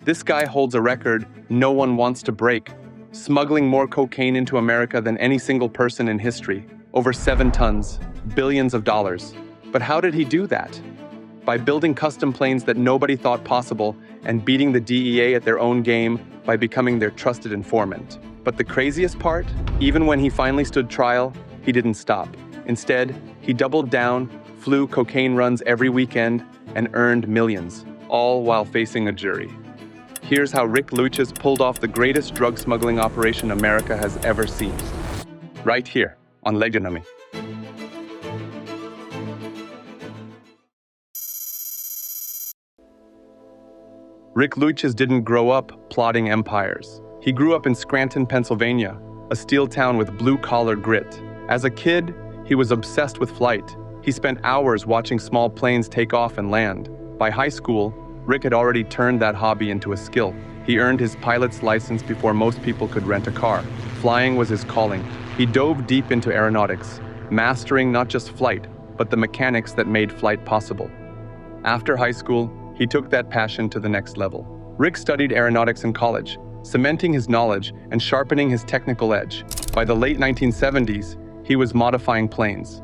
This guy holds a record no one wants to break, smuggling more cocaine into America than any single person in history. Over 7 tons, billions of dollars. But how did he do that? By building custom planes that nobody thought possible and beating the DEA at their own game by becoming their trusted informant. But the craziest part, even when he finally stood trial, he didn't stop. Instead, he doubled down, flew cocaine runs every weekend, and earned millions, all while facing a jury. Here's how Rick Luches pulled off the greatest drug smuggling operation America has ever seen. Right here on Legonomy. Rick Luches didn't grow up plotting empires. He grew up in Scranton, Pennsylvania, a steel town with blue-collar grit. As a kid, he was obsessed with flight. He spent hours watching small planes take off and land. By high school, Rick had already turned that hobby into a skill. He earned his pilot's license before most people could rent a car. Flying was his calling. He dove deep into aeronautics, mastering not just flight, but the mechanics that made flight possible. After high school, he took that passion to the next level. Rick studied aeronautics in college, cementing his knowledge and sharpening his technical edge. By the late 1970s, he was modifying planes.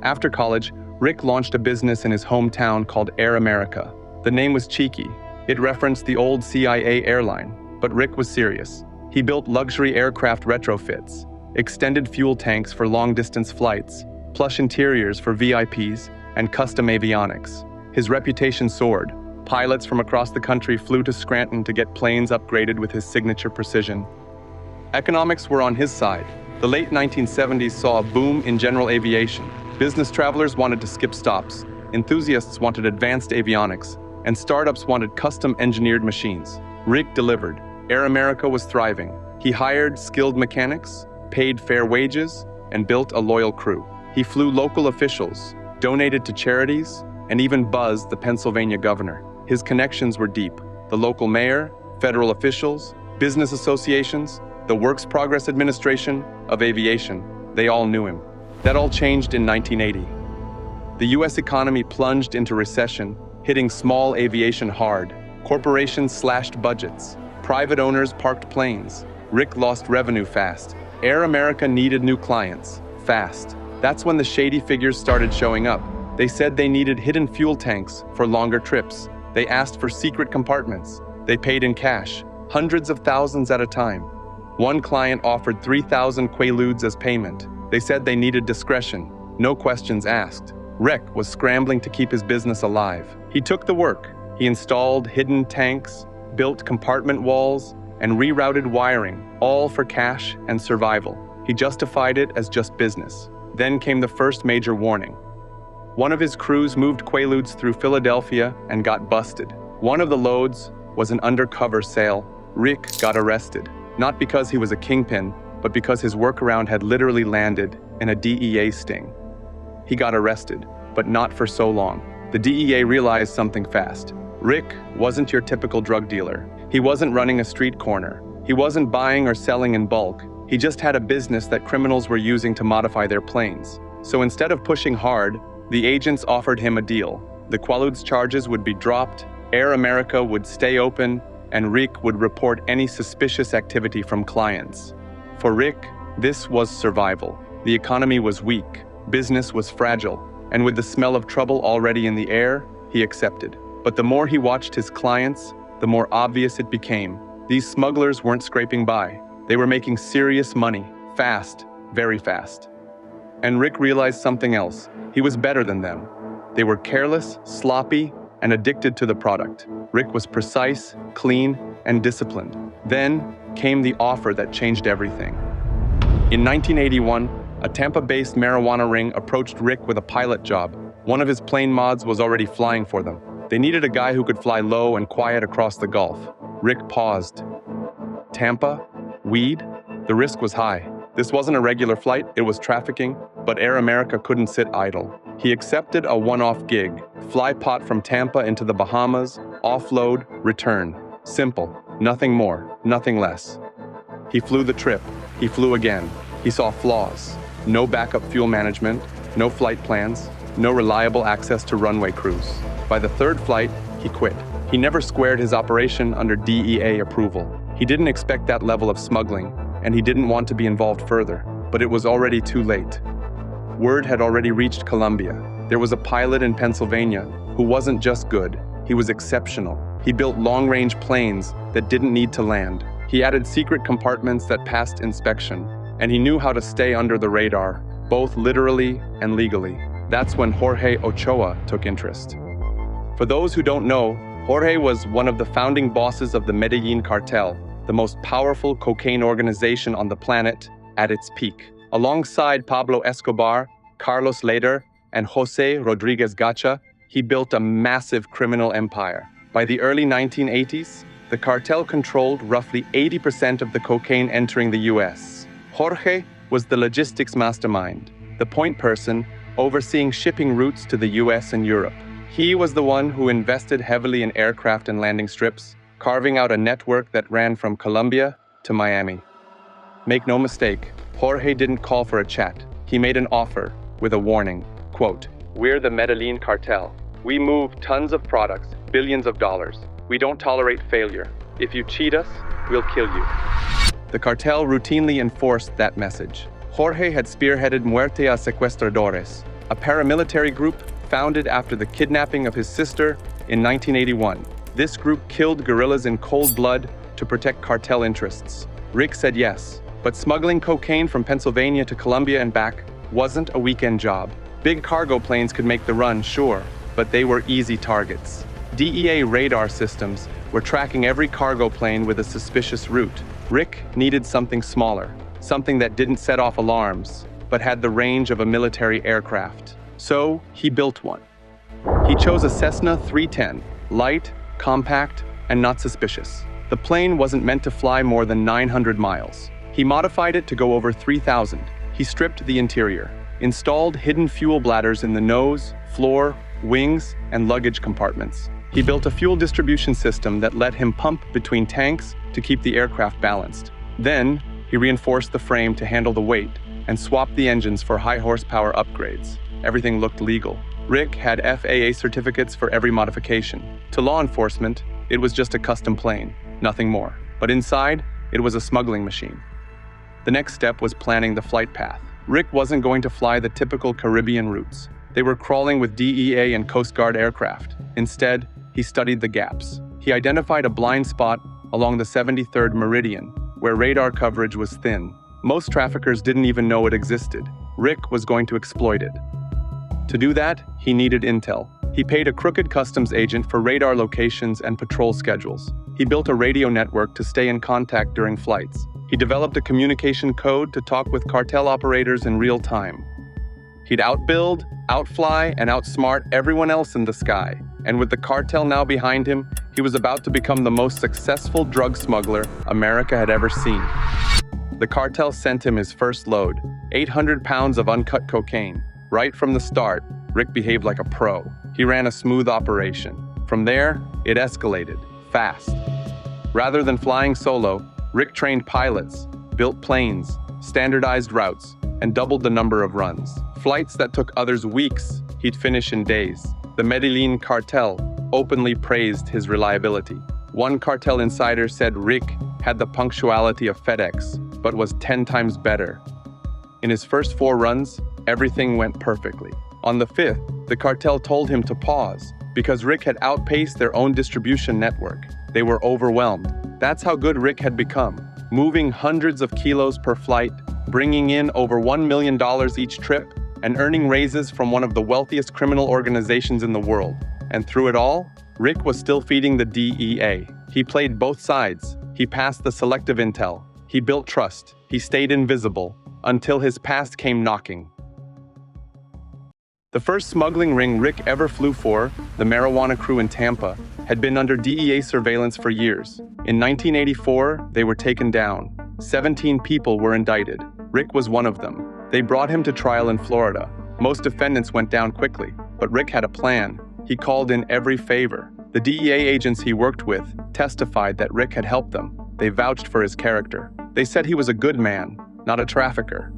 After college, Rick launched a business in his hometown called Air America. The name was cheeky. It referenced the old CIA airline, but Rick was serious. He built luxury aircraft retrofits, extended fuel tanks for long-distance flights, plush interiors for VIPs, and custom avionics. His reputation soared. Pilots from across the country flew to Scranton to get planes upgraded with his signature precision. Economics were on his side. The late 1970s saw a boom in general aviation. Business travelers wanted to skip stops, enthusiasts wanted advanced avionics, and startups wanted custom-engineered machines. Rick delivered. Air America was thriving. He hired skilled mechanics, paid fair wages, and built a loyal crew. He flew local officials, donated to charities, and even buzzed the Pennsylvania governor. His connections were deep. The local mayor, federal officials, business associations, the Works Progress Administration of Aviation, they all knew him. That all changed in 1980. The U.S. economy plunged into recession, hitting small aviation hard. Corporations slashed budgets. Private owners parked planes. Rick lost revenue fast. Air America needed new clients, fast. That's when the shady figures started showing up. They said they needed hidden fuel tanks for longer trips. They asked for secret compartments. They paid in cash, hundreds of thousands at a time. One client offered 3,000 Quaaludes as payment. They said they needed discretion, no questions asked. Rick was scrambling to keep his business alive. He took the work. He installed hidden tanks, built compartment walls, and rerouted wiring, all for cash and survival. He justified it as just business. Then came the first major warning. One of his crews moved Quaaludes through Philadelphia and got busted. One of the loads was an undercover sale. Rick got arrested, not because he was a kingpin, but because his workaround had literally landed in a DEA sting. He got arrested, but not for so long. The DEA realized something fast. Rick wasn't your typical drug dealer. He wasn't running a street corner. He wasn't buying or selling in bulk. He just had a business that criminals were using to modify their planes. So instead of pushing hard, the agents offered him a deal. The Quaaludes charges would be dropped, Air America would stay open, and Rick would report any suspicious activity from clients. For Rick, this was survival. The economy was weak, business was fragile, and with the smell of trouble already in the air, he accepted. But the more he watched his clients, the more obvious it became. These smugglers weren't scraping by. They were making serious money, fast, very fast. And Rick realized something else. He was better than them. They were careless, sloppy, and addicted to the product. Rick was precise, clean, and disciplined. Then came the offer that changed everything. In 1981, a Tampa-based marijuana ring approached Rick with a pilot job. One of his plane mods was already flying for them. They needed a guy who could fly low and quiet across the Gulf. Rick paused. Tampa? Weed? The risk was high. This wasn't a regular flight, it was trafficking, but Air America couldn't sit idle. He accepted a one-off gig, fly pot from Tampa into the Bahamas, offload, return. Simple, nothing more, nothing less. He flew the trip, he flew again. He saw flaws, no backup fuel management, no flight plans, no reliable access to runway crews. By the third flight, he quit. He never squared his operation under DEA approval. He didn't expect that level of smuggling, and he didn't want to be involved further. But it was already too late. Word had already reached Colombia. There was a pilot in Pennsylvania who wasn't just good, he was exceptional. He built long-range planes that didn't need to land. He added secret compartments that passed inspection, and he knew how to stay under the radar, both literally and legally. That's when Jorge Ochoa took interest. For those who don't know, Jorge was one of the founding bosses of the Medellin cartel, the most powerful cocaine organization on the planet at its peak. Alongside Pablo Escobar, Carlos Leder, and Jose Rodriguez Gacha, he built a massive criminal empire. By the early 1980s, the cartel controlled roughly 80% of the cocaine entering the US. Jorge was the logistics mastermind, the point person overseeing shipping routes to the US and Europe. He was the one who invested heavily in aircraft and landing strips, carving out a network that ran from Colombia to Miami. Make no mistake, Jorge didn't call for a chat. He made an offer with a warning. Quote, "We're the Medellin cartel. We move tons of products, billions of dollars. We don't tolerate failure. If you cheat us, we'll kill you." The cartel routinely enforced that message. Jorge had spearheaded Muerte a Secuestradores, a paramilitary group founded after the kidnapping of his sister in 1981. This group killed guerrillas in cold blood to protect cartel interests. Rick said yes, but smuggling cocaine from Pennsylvania to Colombia and back wasn't a weekend job. Big cargo planes could make the run, sure, but they were easy targets. DEA radar systems were tracking every cargo plane with a suspicious route. Rick needed something smaller, something that didn't set off alarms, but had the range of a military aircraft. So he built one. He chose a Cessna 310, light, compact, and not suspicious. The plane wasn't meant to fly more than 900 miles. He modified it to go over 3,000. He stripped the interior, installed hidden fuel bladders in the nose, floor, wings, and luggage compartments. He built a fuel distribution system that let him pump between tanks to keep the aircraft balanced. Then, he reinforced the frame to handle the weight and swapped the engines for high horsepower upgrades. Everything looked legal. Rick had FAA certificates for every modification. To law enforcement, it was just a custom plane, nothing more. But inside, it was a smuggling machine. The next step was planning the flight path. Rick wasn't going to fly the typical Caribbean routes. They were crawling with DEA and Coast Guard aircraft. Instead, he studied the gaps. He identified a blind spot along the 73rd Meridian, where radar coverage was thin. Most traffickers didn't even know it existed. Rick was going to exploit it. To do that, he needed intel. He paid a crooked customs agent for radar locations and patrol schedules. He built a radio network to stay in contact during flights. He developed a communication code to talk with cartel operators in real time. He'd outbuild, outfly, and outsmart everyone else in the sky. And with the cartel now behind him, he was about to become the most successful drug smuggler America had ever seen. The cartel sent him his first load, 800 pounds of uncut cocaine. Right from the start, Rick behaved like a pro. He ran a smooth operation. From there, it escalated, fast. Rather than flying solo, Rick trained pilots, built planes, standardized routes, and doubled the number of runs. Flights that took others weeks, he'd finish in days. The Medellin cartel openly praised his reliability. One cartel insider said Rick had the punctuality of FedEx, but was 10 times better. In his first 4 runs, everything went perfectly. On the 5th, the cartel told him to pause because Rick had outpaced their own distribution network. They were overwhelmed. That's how good Rick had become, moving hundreds of kilos per flight, bringing in over $1 million each trip, and earning raises from one of the wealthiest criminal organizations in the world. And through it all, Rick was still feeding the DEA. He played both sides. He passed the selective intel. He built trust. He stayed invisible until his past came knocking. The first smuggling ring Rick ever flew for, the marijuana crew in Tampa, had been under DEA surveillance for years. In 1984, they were taken down. 17 people were indicted. Rick was one of them. They brought him to trial in Florida. Most defendants went down quickly, but Rick had a plan. He called in every favor. The DEA agents he worked with testified that Rick had helped them. They vouched for his character. They said he was a good man, not a trafficker.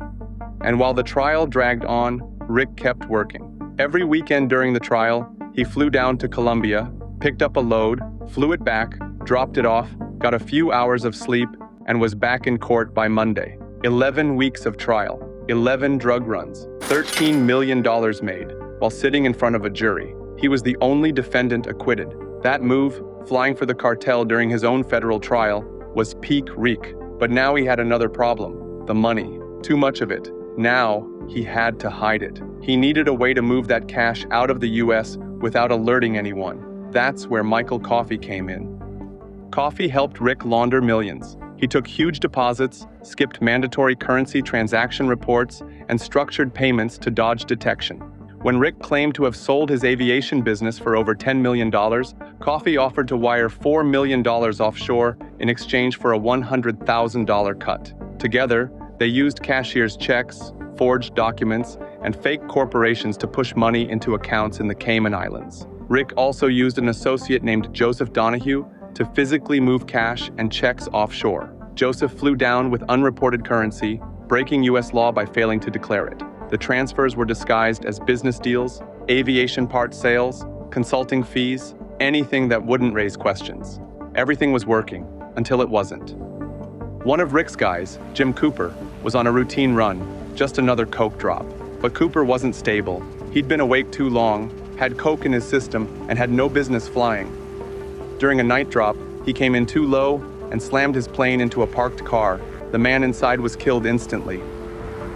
And while the trial dragged on, Rick kept working. Every weekend during the trial, he flew down to Colombia, picked up a load, flew it back, dropped it off, got a few hours of sleep, and was back in court by Monday. 11 weeks of trial, 11 drug runs, $13 million made, while sitting in front of a jury. He was the only defendant acquitted. That move, flying for the cartel during his own federal trial, was peak Rick. But now he had another problem: the money. Too much of it. Now, he had to hide it. He needed a way to move that cash out of the US without alerting anyone. That's where Michael Coffey came in. Coffey helped Rick launder millions. He took huge deposits, skipped mandatory currency transaction reports, and structured payments to dodge detection. When Rick claimed to have sold his aviation business for over $10 million, Coffey offered to wire $4 million offshore in exchange for a $100,000 cut. Together, they used cashier's checks, forged documents, and fake corporations to push money into accounts in the Cayman Islands. Rick also used an associate named Joseph Donahue to physically move cash and checks offshore. Joseph flew down with unreported currency, breaking U.S. law by failing to declare it. The transfers were disguised as business deals, aviation part sales, consulting fees, anything that wouldn't raise questions. Everything was working, until it wasn't. One of Rick's guys, Jim Cooper, was on a routine run, just another coke drop. But Cooper wasn't stable. He'd been awake too long, had coke in his system, and had no business flying. During a night drop, he came in too low and slammed his plane into a parked car. The man inside was killed instantly.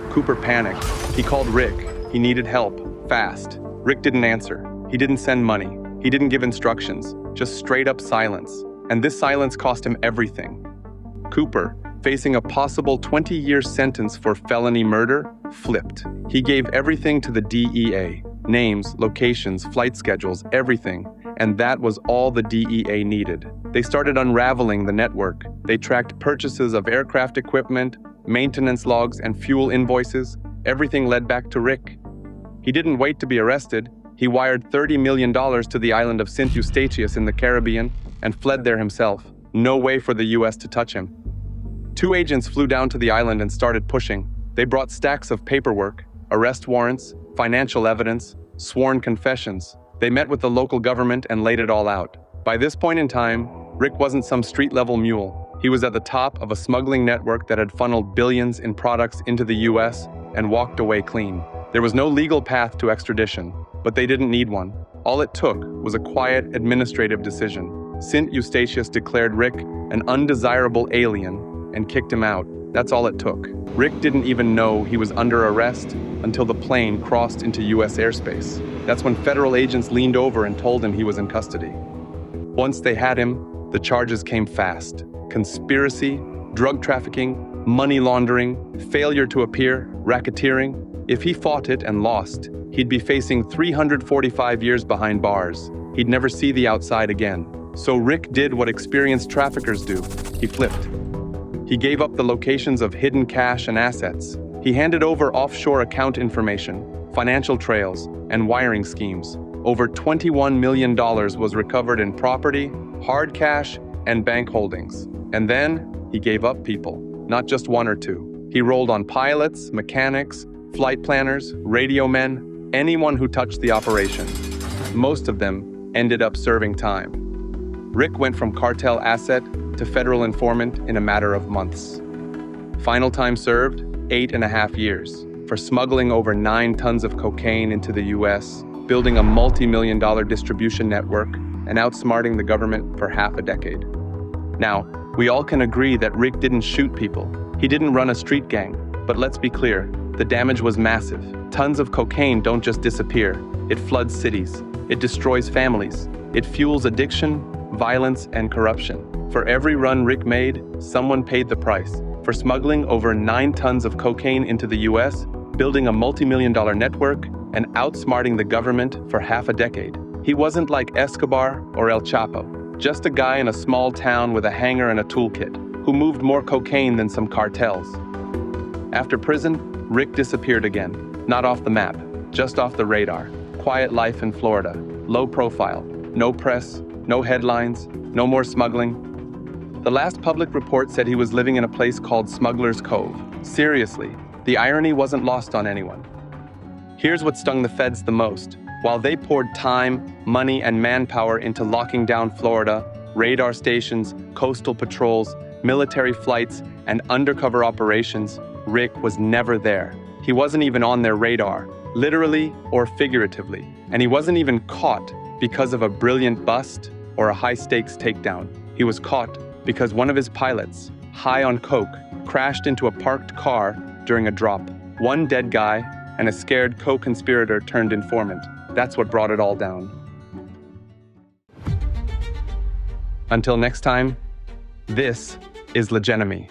Cooper panicked. He called Rick. He needed help, fast. Rick didn't answer. He didn't send money. He didn't give instructions, just straight up silence. And this silence cost him everything. Cooper, facing a possible 20-year sentence for felony murder, flipped. He gave everything to the DEA. Names, locations, flight schedules, everything. And that was all the DEA needed. They started unraveling the network. They tracked purchases of aircraft equipment, maintenance logs, and fuel invoices. Everything led back to Rick. He didn't wait to be arrested. He wired $30 million to the island of St. Eustatius in the Caribbean and fled there himself. No way for the US to touch him. 2 agents flew down to the island and started pushing. They brought stacks of paperwork, arrest warrants, financial evidence, sworn confessions. They met with the local government and laid it all out. By this point in time, Rick wasn't some street-level mule. He was at the top of a smuggling network that had funneled billions in products into the US and walked away clean. There was no legal path to extradition, but they didn't need one. All it took was a quiet administrative decision. St. Eustatius declared Rick an undesirable alien and kicked him out. That's all it took. Rick didn't even know he was under arrest until the plane crossed into US airspace. That's when federal agents leaned over and told him he was in custody. Once they had him, the charges came fast. Conspiracy, drug trafficking, money laundering, failure to appear, racketeering. If he fought it and lost, he'd be facing 345 years behind bars. He'd never see the outside again. So Rick did what experienced traffickers do. He flipped. He gave up the locations of hidden cash and assets. He handed over offshore account information, financial trails, and wiring schemes. Over $21 million was recovered in property, hard cash, and bank holdings. And then, he gave up people, not just 1 or 2. He rolled on pilots, mechanics, flight planners, radio men, anyone who touched the operation. Most of them ended up serving time. Rick went from cartel asset to federal informant in a matter of months. Final time served, 8.5 years, for smuggling over 9 tons of cocaine into the US, building a multi-million-dollar distribution network, and outsmarting the government for half a decade. Now, we all can agree that Rick didn't shoot people. He didn't run a street gang. But let's be clear, the damage was massive. Tons of cocaine don't just disappear. It floods cities. It destroys families. It fuels addiction, violence, and corruption. For every run Rick made, someone paid the price. For smuggling over 9 tons of cocaine into the US, building a multi-million-dollar network, and outsmarting the government for half a decade. He wasn't like Escobar or El Chapo, just a guy in a small town with a hangar and a toolkit, who moved more cocaine than some cartels. After prison, Rick disappeared again. Not off the map, just off the radar. Quiet life in Florida, low profile, no press, no headlines, no more smuggling. The last public report said he was living in a place called Smuggler's Cove. Seriously, the irony wasn't lost on anyone. Here's what stung the feds the most. While they poured time, money, and manpower into locking down Florida, radar stations, coastal patrols, military flights, and undercover operations, Rick was never there. He wasn't even on their radar, literally or figuratively. And he wasn't even caught because of a brilliant bust or a high-stakes takedown. He was caught because one of his pilots, high on coke, crashed into a parked car during a drop. One dead guy and a scared co-conspirator turned informant. That's what brought it all down. Until next time, this is Legenemy.